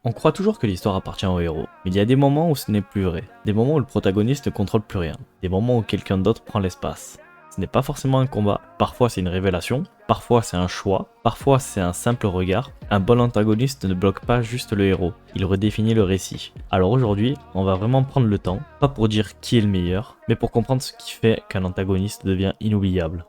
On croit toujours que l'histoire appartient au héros, mais il y a des moments où ce n'est plus vrai, des moments où le protagoniste ne contrôle plus rien, des moments où quelqu'un d'autre prend l'espace. Ce n'est pas forcément un combat, parfois c'est une révélation, parfois c'est un choix, parfois c'est un simple regard. Un bon antagoniste ne bloque pas juste le héros, il redéfinit le récit. Alors aujourd'hui, on va vraiment prendre le temps, pas pour dire qui est le meilleur, mais pour comprendre ce qui fait qu'un antagoniste devient inoubliable.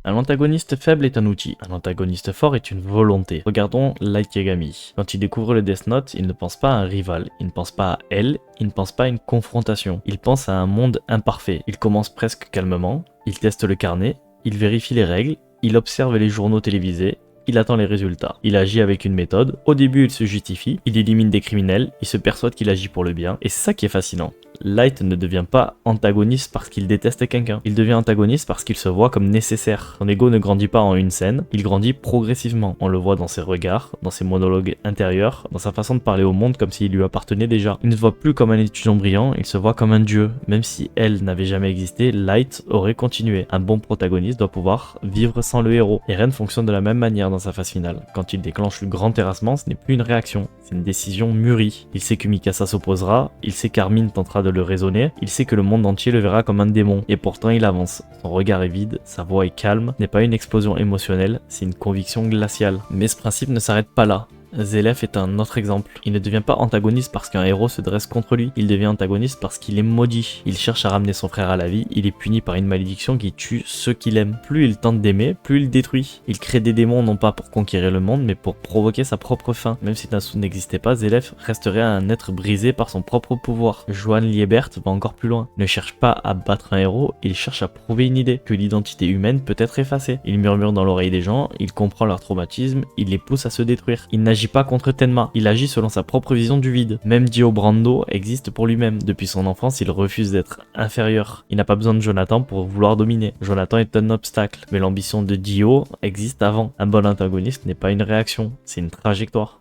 Un antagoniste faible est un outil, un antagoniste fort est une volonté. Regardons Light Yagami. Quand il découvre le Death Note, il ne pense pas à un rival, il ne pense pas à elle, il ne pense pas à une confrontation. Il pense à un monde imparfait. Il commence presque calmement, il teste le carnet, il vérifie les règles, il observe les journaux télévisés, il attend les résultats. Il agit avec une méthode, au début il se justifie, il élimine des criminels, il se persuade qu'il agit pour le bien, et c'est ça qui est fascinant. Light ne devient pas antagoniste parce qu'il déteste quelqu'un, il devient antagoniste parce qu'il se voit comme nécessaire. Son ego ne grandit pas en une scène, il grandit progressivement. On le voit dans ses regards, dans ses monologues intérieurs, dans sa façon de parler au monde comme s'il lui appartenait déjà. Il ne se voit plus comme un étudiant brillant, il se voit comme un dieu. Même si elle n'avait jamais existé, Light aurait continué. Un bon protagoniste doit pouvoir vivre sans le héros. Et Eren fonctionne de la même manière dans sa phase finale. Quand il déclenche le grand terrassement, ce n'est plus une réaction, c'est une décision mûrie. Il sait que Mikasa s'opposera, il sait qu'Armin tentera de le raisonner, il sait que le monde entier le verra comme un démon, et pourtant il avance. Son regard est vide, sa voix est calme, n'est pas une explosion émotionnelle, c'est une conviction glaciale. Mais ce principe ne s'arrête pas là. Zelef est un autre exemple. Il ne devient pas antagoniste parce qu'un héros se dresse contre lui, il devient antagoniste parce qu'il est maudit. Il cherche à ramener son frère à la vie, il est puni par une malédiction qui tue ceux qu'il aime. Plus il tente d'aimer, plus il détruit. Il crée des démons non pas pour conquérir le monde, mais pour provoquer sa propre fin. Même si Nasu n'existait pas, Zelef resterait un être brisé par son propre pouvoir. Johan Liebert va encore plus loin. Il ne cherche pas à battre un héros, il cherche à prouver une idée, que l'identité humaine peut être effacée. Il murmure dans l'oreille des gens, il comprend leur traumatisme, il les pousse à se détruire. Il n'agit pas contre Tenma, il agit selon sa propre vision du vide. Même Dio Brando existe pour lui-même. Depuis son enfance, il refuse d'être inférieur. Il n'a pas besoin de Jonathan pour vouloir dominer. Jonathan est un obstacle, mais l'ambition de Dio existe avant. Un bon antagoniste n'est pas une réaction, c'est une trajectoire.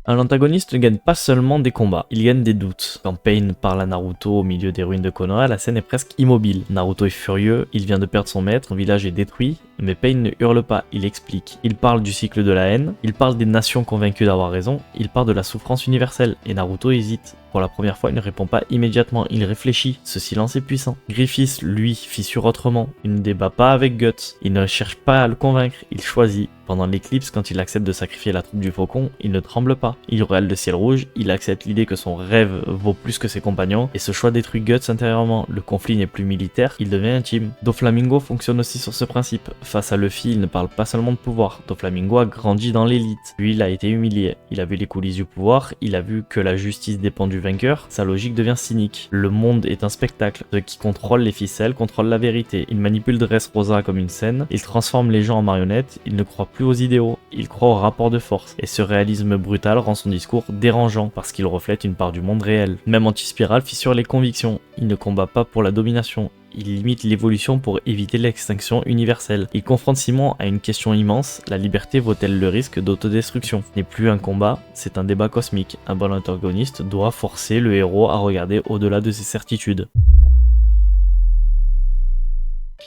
Un antagoniste ne gagne pas seulement des combats, il gagne des doutes. Quand Pain parle à Naruto au milieu des ruines de Konoha, la scène est presque immobile. Naruto est furieux, il vient de perdre son maître, son village est détruit, mais Pain ne hurle pas, il explique. Il parle du cycle de la haine, il parle des nations convaincues d'avoir raison, il parle de la souffrance universelle, et Naruto hésite. Pour la première fois, il ne répond pas immédiatement, il réfléchit. Ce silence est puissant. Griffiths, lui, fissure autrement. Il ne débat pas avec Guts. Il ne cherche pas à le convaincre, il choisit. Pendant l'éclipse, quand il accepte de sacrifier la troupe du faucon, il ne tremble pas. Il regarde le ciel rouge, il accepte l'idée que son rêve vaut plus que ses compagnons, et ce choix détruit Guts intérieurement. Le conflit n'est plus militaire, il devient intime. Doflamingo fonctionne aussi sur ce principe. Face à Luffy, il ne parle pas seulement de pouvoir. Doflamingo a grandi dans l'élite. Lui, il a été humilié. Il a vu les coulisses du pouvoir, il a vu que la justice dépend du vainqueur, sa logique devient cynique. Le monde est un spectacle. Ceux qui contrôlent les ficelles contrôlent la vérité. Il manipule Dressrosa comme une scène, il transforme les gens en marionnettes, il ne croit plus aux idéaux, il croit au rapport de force. Et ce réalisme brutal rend son discours dérangeant, parce qu'il reflète une part du monde réel. Même Antispiral fissure les convictions. Il ne combat pas pour la domination. Il limite l'évolution pour éviter l'extinction universelle. Il confronte Simon à une question immense, la liberté vaut-elle le risque d'autodestruction? Ce n'est plus un combat, c'est un débat cosmique. Un bon antagoniste doit forcer le héros à regarder au-delà de ses certitudes.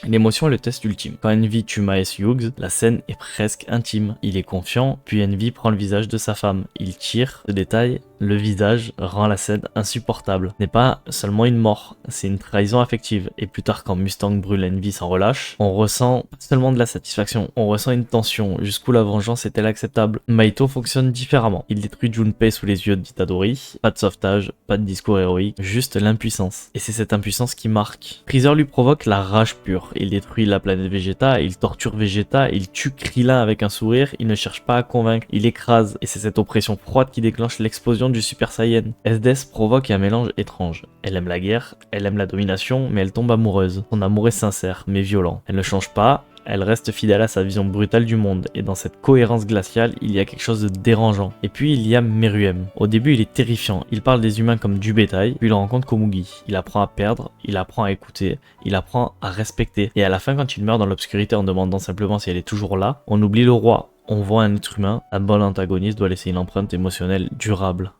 L'émotion est le test ultime. Quand Envy tue Maes Hughes, la scène est presque intime. Il est confiant, puis Envy prend le visage de sa femme. Il tire. Ce détail, le visage, rend la scène insupportable. Ce n'est pas seulement une mort, c'est une trahison affective. Et plus tard, quand Mustang brûle Envy sans relâche, on ressent pas seulement de la satisfaction, on ressent une tension. Jusqu'où la vengeance est-elle acceptable? Maito fonctionne différemment. Il détruit Junpei sous les yeux d'Itadori. Pas de sauvetage, pas de discours héroïque, juste l'impuissance. Et c'est cette impuissance qui marque. Freezer lui provoque la rage pure. Il détruit la planète Vegeta, il torture Vegeta, il tue Krillin avec un sourire, il ne cherche pas à convaincre, il écrase. Et c'est cette oppression froide qui déclenche l'explosion du Super Saiyan. SDS provoque un mélange étrange. Elle aime la guerre, elle aime la domination, mais elle tombe amoureuse. Son amour est sincère, mais violent. Elle ne change pas, elle reste fidèle à sa vision brutale du monde, et dans cette cohérence glaciale, il y a quelque chose de dérangeant. Et puis il y a Meruem. Au début, il est terrifiant, il parle des humains comme du bétail, puis il rencontre Komugi. Il apprend à perdre, il apprend à écouter, il apprend à respecter. Et à la fin, quand il meurt dans l'obscurité en demandant simplement si elle est toujours là, on oublie le roi. On voit un être humain, un bon antagoniste doit laisser une empreinte émotionnelle durable.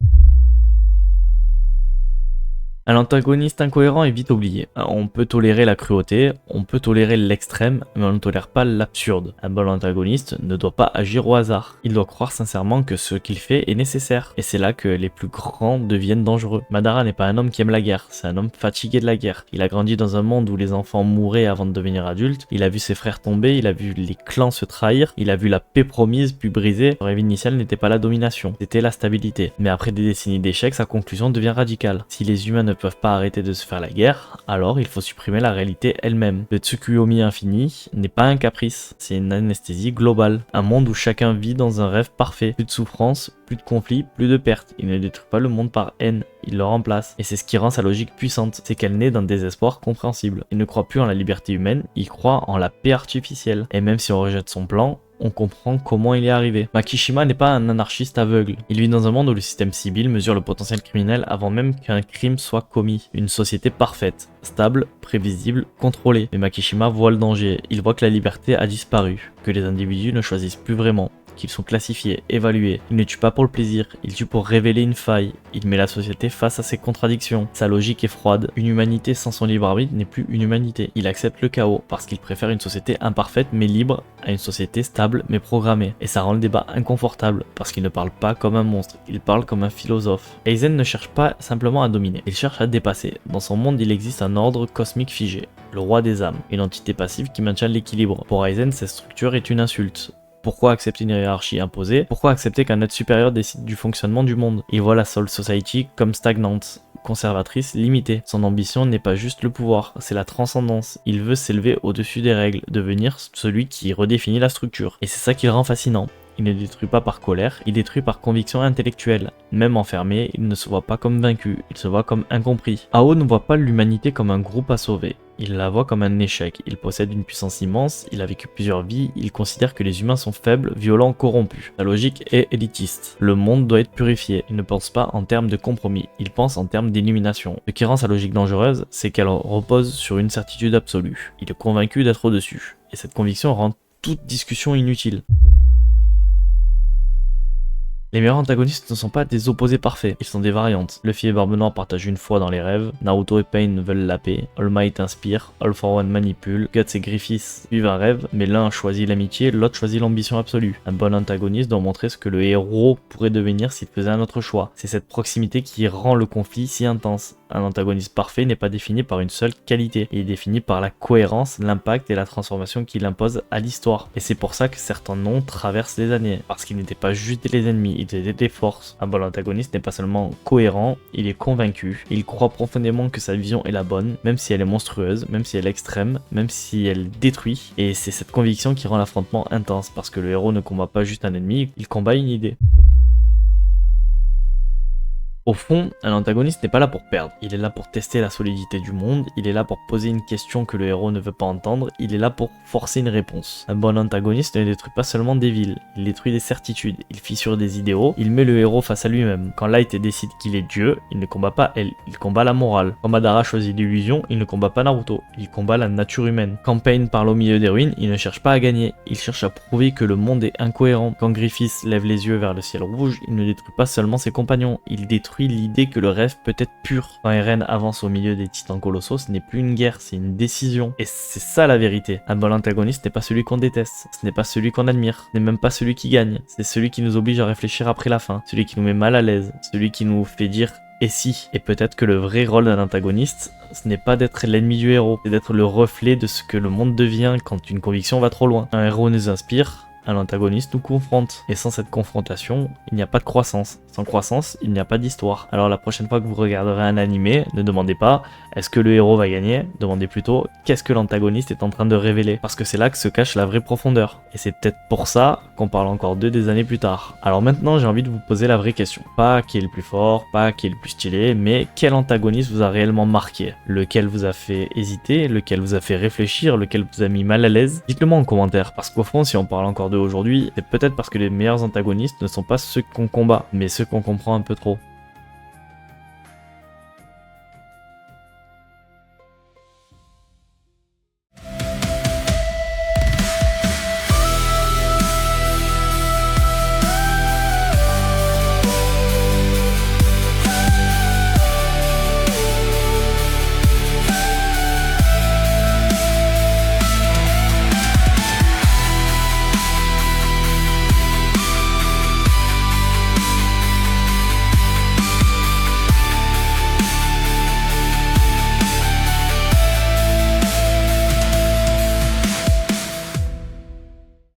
Un antagoniste incohérent est vite oublié. On peut tolérer la cruauté, on peut tolérer l'extrême, mais on ne tolère pas l'absurde. Un bon antagoniste ne doit pas agir au hasard. Il doit croire sincèrement que ce qu'il fait est nécessaire. Et c'est là que les plus grands deviennent dangereux. Madara n'est pas un homme qui aime la guerre, c'est un homme fatigué de la guerre. Il a grandi dans un monde où les enfants mouraient avant de devenir adultes, il a vu ses frères tomber, il a vu les clans se trahir, il a vu la paix promise puis brisée. Son rêve initial n'était pas la domination, c'était la stabilité. Mais après des décennies d'échecs, sa conclusion devient radicale. Si les humains ne peuvent pas arrêter de se faire la guerre, alors il faut supprimer la réalité elle-même. Le Tsukuyomi infini n'est pas un caprice, c'est une anesthésie globale. Un monde où chacun vit dans un rêve parfait. Plus de souffrance, plus de conflits, plus de pertes. Il ne détruit pas le monde par haine, il le remplace. Et c'est ce qui rend sa logique puissante, c'est qu'elle naît d'un désespoir compréhensible. Il ne croit plus en la liberté humaine, il croit en la paix artificielle. Et même si on rejette son plan, on comprend comment il est arrivé. Makishima n'est pas un anarchiste aveugle. Il vit dans un monde où le système civil mesure le potentiel criminel avant même qu'un crime soit commis. Une société parfaite, stable, prévisible, contrôlée. Mais Makishima voit le danger. Il voit que la liberté a disparu, que les individus ne choisissent plus vraiment, qu'ils sont classifiés, évalués. Il ne tue pas pour le plaisir, il tue pour révéler une faille. Il met la société face à ses contradictions. Sa logique est froide. Une humanité sans son libre arbitre n'est plus une humanité. Il accepte le chaos parce qu'il préfère une société imparfaite mais libre à une société stable mais programmée. Et ça rend le débat inconfortable parce qu'il ne parle pas comme un monstre, il parle comme un philosophe. Aizen ne cherche pas simplement à dominer, il cherche à dépasser. Dans son monde, il existe un ordre cosmique figé, le roi des âmes, une entité passive qui maintient l'équilibre. Pour Aizen, cette structure est une insulte. Pourquoi accepter une hiérarchie imposée? Pourquoi accepter qu'un être supérieur décide du fonctionnement du monde? Il voit la Soul Society comme stagnante, conservatrice, limitée. Son ambition n'est pas juste le pouvoir, c'est la transcendance. Il veut s'élever au-dessus des règles, devenir celui qui redéfinit la structure. Et c'est ça qui le rend fascinant. Il ne détruit pas par colère, il détruit par conviction intellectuelle. Même enfermé, il ne se voit pas comme vaincu, il se voit comme incompris. Ao ne voit pas l'humanité comme un groupe à sauver. Il la voit comme un échec, il possède une puissance immense, il a vécu plusieurs vies, il considère que les humains sont faibles, violents, corrompus. Sa logique est élitiste. Le monde doit être purifié. Il ne pense pas en termes de compromis, il pense en termes d'élimination. Ce qui rend sa logique dangereuse, c'est qu'elle repose sur une certitude absolue. Il est convaincu d'être au-dessus. Et cette conviction rend toute discussion inutile. Les meilleurs antagonistes ne sont pas des opposés parfaits, ils sont des variantes. Luffy et Barbe Noire partagent une foi dans les rêves, Naruto et Pain veulent la paix, All Might inspire, All for One manipule, Guts et Griffiths vivent un rêve, mais l'un choisit l'amitié, l'autre choisit l'ambition absolue. Un bon antagoniste doit montrer ce que le héros pourrait devenir s'il faisait un autre choix. C'est cette proximité qui rend le conflit si intense. Un antagoniste parfait n'est pas défini par une seule qualité, il est défini par la cohérence, l'impact et la transformation qu'il impose à l'histoire. Et c'est pour ça que certains noms traversent les années, parce qu'ils n'étaient pas juste des ennemis, ils étaient des forces. Un bon antagoniste n'est pas seulement cohérent, il est convaincu, il croit profondément que sa vision est la bonne, même si elle est monstrueuse, même si elle est extrême, même si elle détruit. Et c'est cette conviction qui rend l'affrontement intense, parce que le héros ne combat pas juste un ennemi, il combat une idée. Au fond, un antagoniste n'est pas là pour perdre, il est là pour tester la solidité du monde, il est là pour poser une question que le héros ne veut pas entendre, il est là pour forcer une réponse. Un bon antagoniste ne détruit pas seulement des villes, il détruit des certitudes, il fissure des idéaux, il met le héros face à lui-même. Quand Light décide qu'il est Dieu, il ne combat pas elle, il combat la morale. Quand Madara choisit l'illusion, il ne combat pas Naruto, il combat la nature humaine. Quand Pain parle au milieu des ruines, il ne cherche pas à gagner, il cherche à prouver que le monde est incohérent. Quand Griffiths lève les yeux vers le ciel rouge, il ne détruit pas seulement ses compagnons, il détruit l'idée que le rêve peut être pur. Quand Eren avance au milieu des titans colossaux, ce n'est plus une guerre, c'est une décision. Et c'est ça la vérité. Un bon antagoniste n'est pas celui qu'on déteste, ce n'est pas celui qu'on admire, ce n'est même pas celui qui gagne, c'est celui qui nous oblige à réfléchir après la fin, celui qui nous met mal à l'aise, celui qui nous fait dire et si. Et peut-être que le vrai rôle d'un antagoniste, ce n'est pas d'être l'ennemi du héros, c'est d'être le reflet de ce que le monde devient quand une conviction va trop loin. Un héros nous inspire, un antagoniste nous confronte. Et sans cette confrontation, il n'y a pas de croissance. Sans croissance, il n'y a pas d'histoire. Alors la prochaine fois que vous regarderez un animé, ne demandez pas est-ce que le héros va gagner, demandez plutôt qu'est-ce que l'antagoniste est en train de révéler. Parce que c'est là que se cache la vraie profondeur. Et c'est peut-être pour ça qu'on parle encore d'eux des années plus tard. Alors maintenant, j'ai envie de vous poser la vraie question. Pas qui est le plus fort, pas qui est le plus stylé, mais quel antagoniste vous a réellement marqué? Lequel vous a fait hésiter, lequel vous a fait réfléchir, lequel vous a mis mal à l'aise? Dites-le moi en commentaire, parce qu'au fond, si on parle encore d'eux aujourd'hui, c'est peut-être parce que les meilleurs antagonistes ne sont pas ceux qu'on combat, mais ceux qu'on comprend un peu trop.